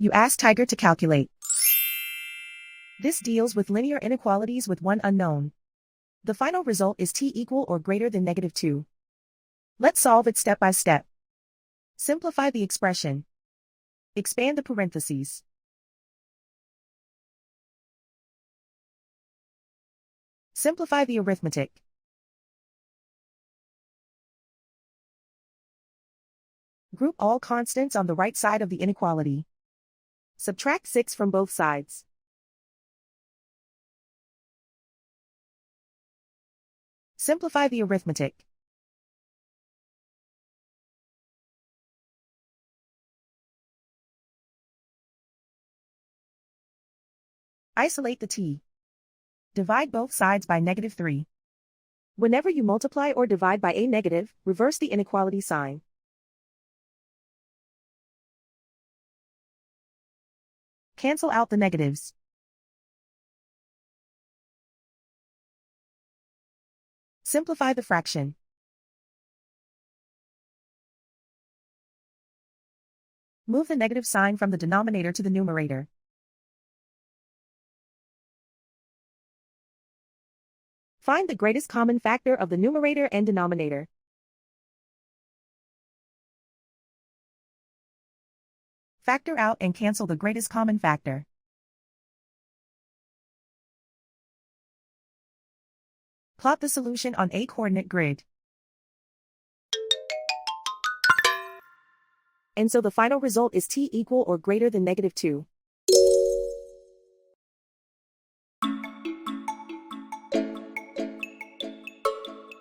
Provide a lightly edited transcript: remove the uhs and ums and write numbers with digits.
You ask Tiger to calculate. This deals with linear inequalities with one unknown. The final result is t equal or greater than -2. Let's solve it step by step. Simplify the expression. Expand the parentheses. Simplify the arithmetic. Group all constants on the right side of the inequality. Subtract 6 from both sides. Simplify the arithmetic. Isolate the t. Divide both sides by -3. Whenever you multiply or divide by a negative, reverse the inequality sign. Cancel out the negatives. Simplify the fraction. Move the negative sign from the denominator to the numerator. Find the greatest common factor of the numerator and denominator. Factor out and cancel the greatest common factor. Plot the solution on a coordinate grid. And so the final result is t equal or greater than -2.